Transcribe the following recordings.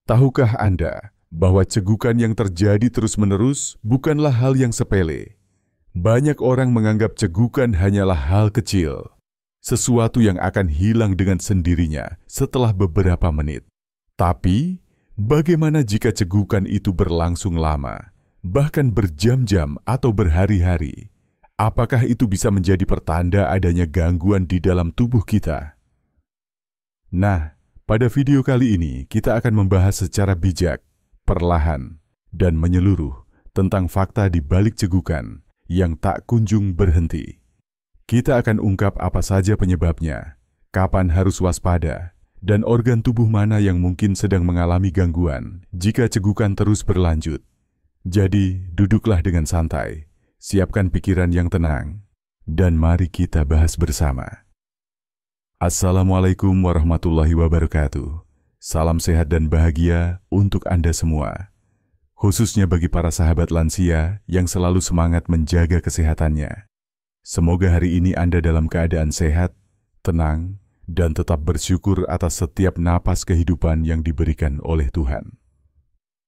Tahukah Anda bahwa cegukan yang terjadi terus-menerus bukanlah hal yang sepele? Banyak orang menganggap cegukan hanyalah hal kecil, sesuatu yang akan hilang dengan sendirinya setelah beberapa menit. Tapi, bagaimana jika cegukan itu berlangsung lama, bahkan berjam-jam atau berhari-hari? Apakah itu bisa menjadi pertanda adanya gangguan di dalam tubuh kita? Nah, pada video kali ini kita akan membahas secara bijak, perlahan, dan menyeluruh tentang fakta di balik cegukan yang tak kunjung berhenti. Kita akan ungkap apa saja penyebabnya, kapan harus waspada, dan organ tubuh mana yang mungkin sedang mengalami gangguan jika cegukan terus berlanjut. Jadi, duduklah dengan santai, siapkan pikiran yang tenang, dan mari kita bahas bersama. Assalamualaikum warahmatullahi wabarakatuh. Salam sehat dan bahagia untuk Anda semua, khususnya bagi para sahabat lansia yang selalu semangat menjaga kesehatannya. Semoga hari ini Anda dalam keadaan sehat, tenang, dan tetap bersyukur atas setiap napas kehidupan yang diberikan oleh Tuhan.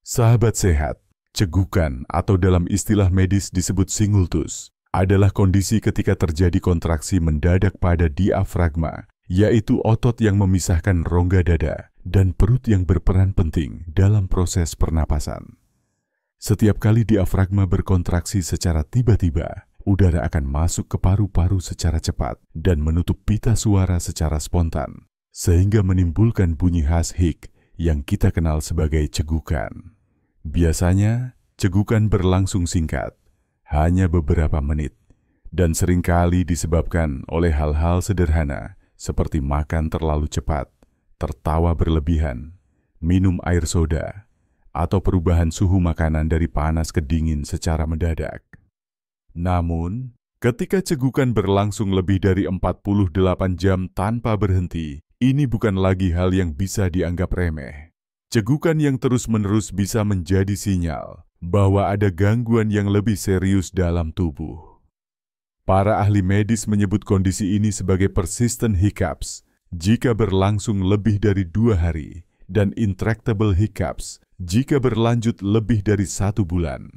Sahabat sehat, cegukan atau dalam istilah medis disebut singultus adalah kondisi ketika terjadi kontraksi mendadak pada diafragma, yaitu otot yang memisahkan rongga dada dan perut yang berperan penting dalam proses pernapasan. Setiap kali diafragma berkontraksi secara tiba-tiba, udara akan masuk ke paru-paru secara cepat dan menutup pita suara secara spontan, sehingga menimbulkan bunyi khas hik yang kita kenal sebagai cegukan. Biasanya, cegukan berlangsung singkat, hanya beberapa menit, dan seringkali disebabkan oleh hal-hal sederhana seperti makan terlalu cepat, tertawa berlebihan, minum air soda, atau perubahan suhu makanan dari panas ke dingin secara mendadak. Namun, ketika cegukan berlangsung lebih dari 48 jam tanpa berhenti, ini bukan lagi hal yang bisa dianggap remeh. Cegukan yang terus-menerus bisa menjadi sinyal bahwa ada gangguan yang lebih serius dalam tubuh. Para ahli medis menyebut kondisi ini sebagai persistent hiccups jika berlangsung lebih dari 2 hari dan intractable hiccups jika berlanjut lebih dari 1 bulan.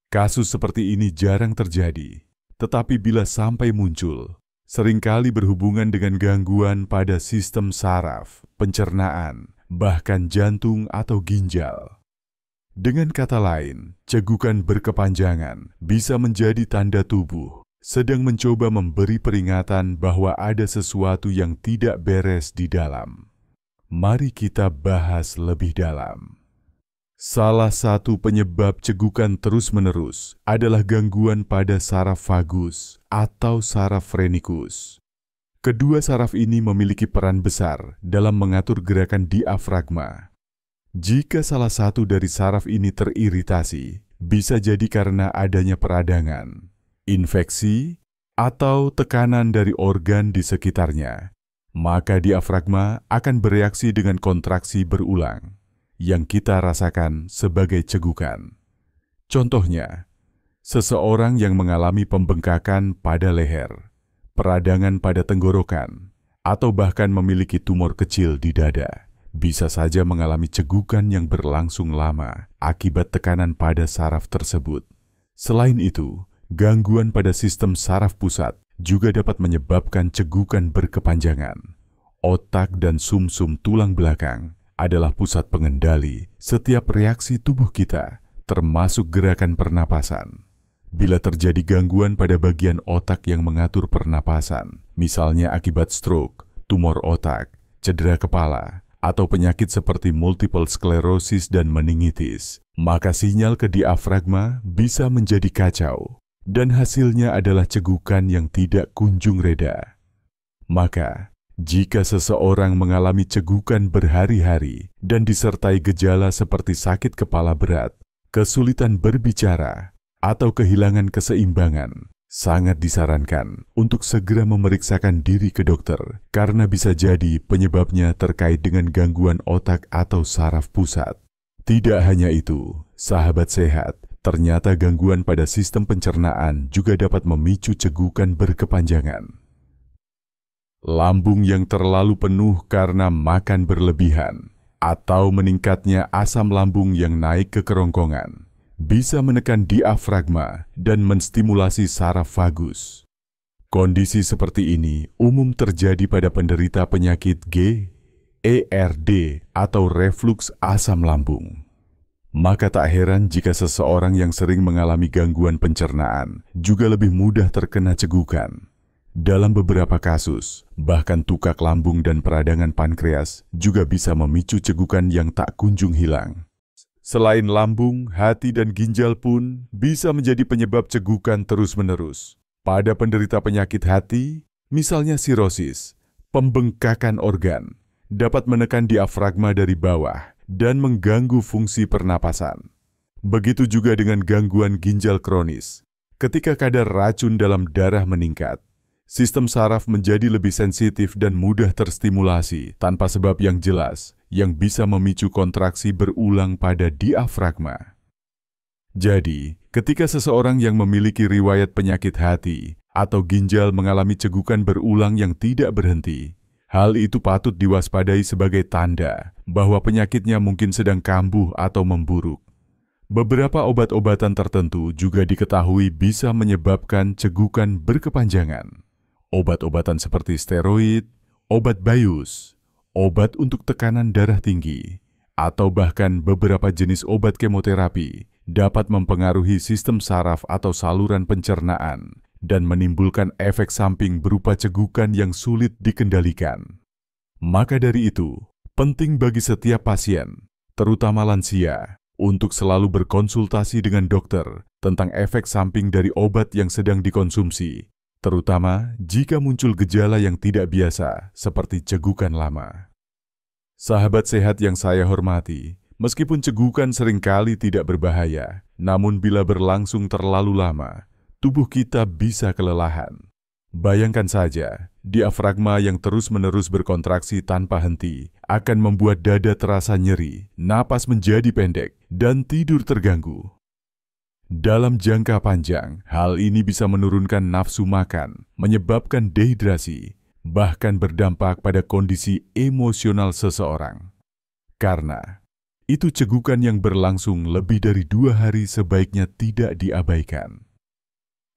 Kasus seperti ini jarang terjadi, tetapi bila sampai muncul, seringkali berhubungan dengan gangguan pada sistem saraf, pencernaan, bahkan jantung atau ginjal. Dengan kata lain, cegukan berkepanjangan bisa menjadi tanda tubuh sedang mencoba memberi peringatan bahwa ada sesuatu yang tidak beres di dalam. Mari kita bahas lebih dalam. Salah satu penyebab cegukan terus-menerus adalah gangguan pada saraf vagus atau saraf phrenikus. Kedua saraf ini memiliki peran besar dalam mengatur gerakan diafragma. Jika salah satu dari saraf ini teriritasi, bisa jadi karena adanya peradangan, infeksi, atau tekanan dari organ di sekitarnya, maka diafragma akan bereaksi dengan kontraksi berulang yang kita rasakan sebagai cegukan. Contohnya, seseorang yang mengalami pembengkakan pada leher, peradangan pada tenggorokan, atau bahkan memiliki tumor kecil di dada, bisa saja mengalami cegukan yang berlangsung lama akibat tekanan pada saraf tersebut. Selain itu, gangguan pada sistem saraf pusat juga dapat menyebabkan cegukan berkepanjangan. Otak dan sumsum tulang belakang adalah pusat pengendali setiap reaksi tubuh kita, termasuk gerakan pernapasan. Bila terjadi gangguan pada bagian otak yang mengatur pernapasan, misalnya akibat stroke, tumor otak, cedera kepala, atau penyakit seperti multiple sclerosis dan meningitis, maka sinyal ke diafragma bisa menjadi kacau, dan hasilnya adalah cegukan yang tidak kunjung reda. Maka, jika seseorang mengalami cegukan berhari-hari dan disertai gejala seperti sakit kepala berat, kesulitan berbicara, atau kehilangan keseimbangan, sangat disarankan untuk segera memeriksakan diri ke dokter karena bisa jadi penyebabnya terkait dengan gangguan otak atau saraf pusat. Tidak hanya itu, sahabat sehat, ternyata gangguan pada sistem pencernaan juga dapat memicu cegukan berkepanjangan. Lambung yang terlalu penuh karena makan berlebihan, atau meningkatnya asam lambung yang naik ke kerongkongan, bisa menekan diafragma dan menstimulasi saraf vagus. Kondisi seperti ini umum terjadi pada penderita penyakit GERD atau refluks asam lambung. Maka tak heran jika seseorang yang sering mengalami gangguan pencernaan juga lebih mudah terkena cegukan. Dalam beberapa kasus, bahkan tukak lambung dan peradangan pankreas juga bisa memicu cegukan yang tak kunjung hilang. Selain lambung, hati dan ginjal pun bisa menjadi penyebab cegukan terus-menerus. Pada penderita penyakit hati, misalnya sirosis, pembengkakan organ dapat menekan diafragma dari bawah dan mengganggu fungsi pernapasan. Begitu juga dengan gangguan ginjal kronis. Ketika kadar racun dalam darah meningkat, sistem saraf menjadi lebih sensitif dan mudah terstimulasi tanpa sebab yang jelas yang bisa memicu kontraksi berulang pada diafragma. Jadi, ketika seseorang yang memiliki riwayat penyakit hati atau ginjal mengalami cegukan berulang yang tidak berhenti, hal itu patut diwaspadai sebagai tanda bahwa penyakitnya mungkin sedang kambuh atau memburuk. Beberapa obat-obatan tertentu juga diketahui bisa menyebabkan cegukan berkepanjangan. Obat-obatan seperti steroid, obat bius, obat untuk tekanan darah tinggi, atau bahkan beberapa jenis obat kemoterapi dapat mempengaruhi sistem saraf atau saluran pencernaan dan menimbulkan efek samping berupa cegukan yang sulit dikendalikan. Maka dari itu, penting bagi setiap pasien, terutama lansia, untuk selalu berkonsultasi dengan dokter tentang efek samping dari obat yang sedang dikonsumsi, terutama jika muncul gejala yang tidak biasa seperti cegukan lama. Sahabat sehat yang saya hormati, meskipun cegukan seringkali tidak berbahaya, namun bila berlangsung terlalu lama, tubuh kita bisa kelelahan. Bayangkan saja, diafragma yang terus-menerus berkontraksi tanpa henti akan membuat dada terasa nyeri, napas menjadi pendek, dan tidur terganggu. Dalam jangka panjang, hal ini bisa menurunkan nafsu makan, menyebabkan dehidrasi, bahkan berdampak pada kondisi emosional seseorang. Karena itu cegukan yang berlangsung lebih dari 2 hari sebaiknya tidak diabaikan.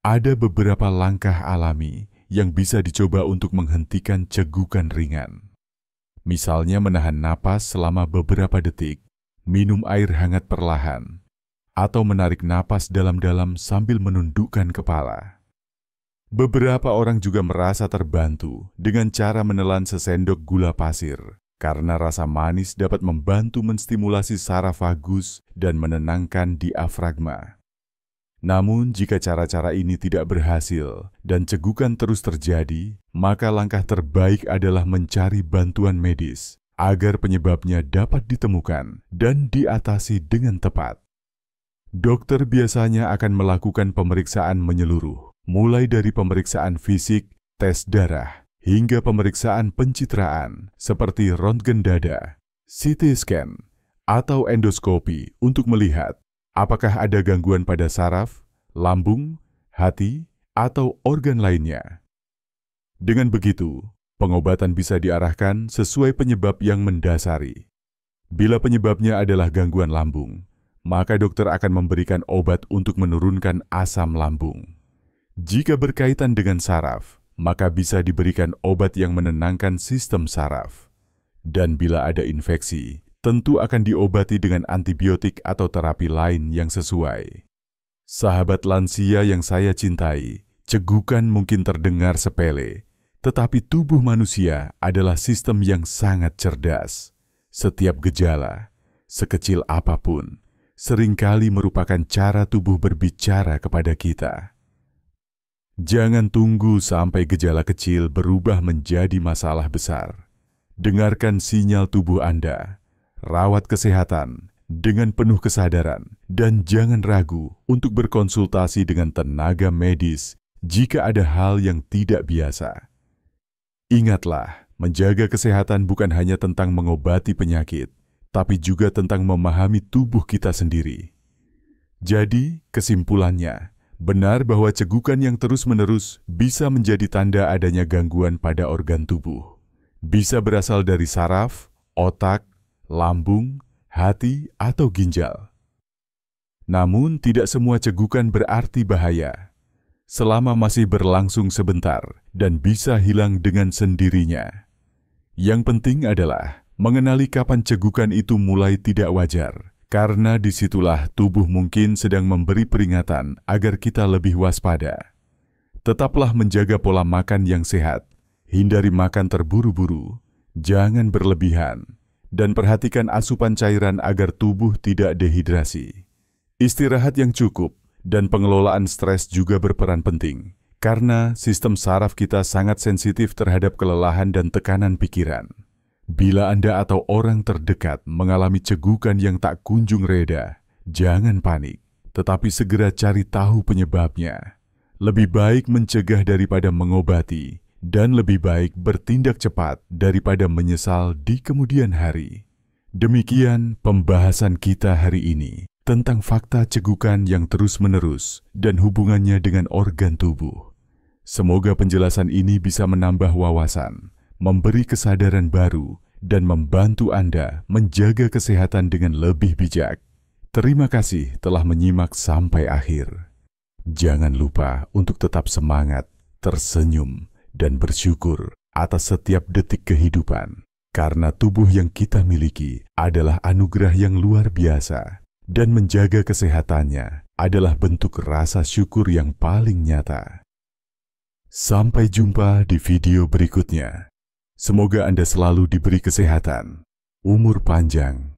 Ada beberapa langkah alami yang bisa dicoba untuk menghentikan cegukan ringan. Misalnya menahan napas selama beberapa detik, minum air hangat perlahan, atau menarik napas dalam-dalam sambil menundukkan kepala. Beberapa orang juga merasa terbantu dengan cara menelan sesendok gula pasir, karena rasa manis dapat membantu menstimulasi saraf vagus dan menenangkan diafragma. Namun, jika cara-cara ini tidak berhasil dan cegukan terus terjadi, maka langkah terbaik adalah mencari bantuan medis agar penyebabnya dapat ditemukan dan diatasi dengan tepat. Dokter biasanya akan melakukan pemeriksaan menyeluruh, mulai dari pemeriksaan fisik, tes darah, hingga pemeriksaan pencitraan seperti röntgen dada, CT scan, atau endoskopi untuk melihat apakah ada gangguan pada saraf, lambung, hati, atau organ lainnya. Dengan begitu, pengobatan bisa diarahkan sesuai penyebab yang mendasari. Bila penyebabnya adalah gangguan lambung, maka dokter akan memberikan obat untuk menurunkan asam lambung. Jika berkaitan dengan saraf, maka bisa diberikan obat yang menenangkan sistem saraf. Dan bila ada infeksi, tentu akan diobati dengan antibiotik atau terapi lain yang sesuai. Sahabat lansia yang saya cintai, cegukan mungkin terdengar sepele, tetapi tubuh manusia adalah sistem yang sangat cerdas. Setiap gejala, sekecil apapun, seringkali merupakan cara tubuh berbicara kepada kita. Jangan tunggu sampai gejala kecil berubah menjadi masalah besar. Dengarkan sinyal tubuh Anda. Rawat kesehatan dengan penuh kesadaran dan jangan ragu untuk berkonsultasi dengan tenaga medis jika ada hal yang tidak biasa. Ingatlah, menjaga kesehatan bukan hanya tentang mengobati penyakit, tapi juga tentang memahami tubuh kita sendiri. Jadi, kesimpulannya, benar bahwa cegukan yang terus-menerus bisa menjadi tanda adanya gangguan pada organ tubuh. Bisa berasal dari saraf, otak, lambung, hati, atau ginjal. Namun, tidak semua cegukan berarti bahaya. Selama masih berlangsung sebentar dan bisa hilang dengan sendirinya. Yang penting adalah mengenali kapan cegukan itu mulai tidak wajar, karena disitulah tubuh mungkin sedang memberi peringatan agar kita lebih waspada. Tetaplah menjaga pola makan yang sehat, hindari makan terburu-buru, jangan berlebihan, dan perhatikan asupan cairan agar tubuh tidak dehidrasi. Istirahat yang cukup dan pengelolaan stres juga berperan penting, karena sistem saraf kita sangat sensitif terhadap kelelahan dan tekanan pikiran. Bila Anda atau orang terdekat mengalami cegukan yang tak kunjung reda, jangan panik, tetapi segera cari tahu penyebabnya. Lebih baik mencegah daripada mengobati, dan lebih baik bertindak cepat daripada menyesal di kemudian hari. Demikian pembahasan kita hari ini tentang fakta cegukan yang terus-menerus dan hubungannya dengan organ tubuh. Semoga penjelasan ini bisa menambah wawasan, memberi kesadaran baru, dan membantu Anda menjaga kesehatan dengan lebih bijak. Terima kasih telah menyimak sampai akhir. Jangan lupa untuk tetap semangat, tersenyum, dan bersyukur atas setiap detik kehidupan, karena tubuh yang kita miliki adalah anugerah yang luar biasa, dan menjaga kesehatannya adalah bentuk rasa syukur yang paling nyata. Sampai jumpa di video berikutnya. Semoga Anda selalu diberi kesehatan, umur panjang,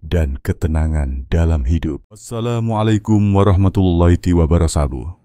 dan ketenangan dalam hidup. Assalamualaikum warahmatullahi wabarakatuh.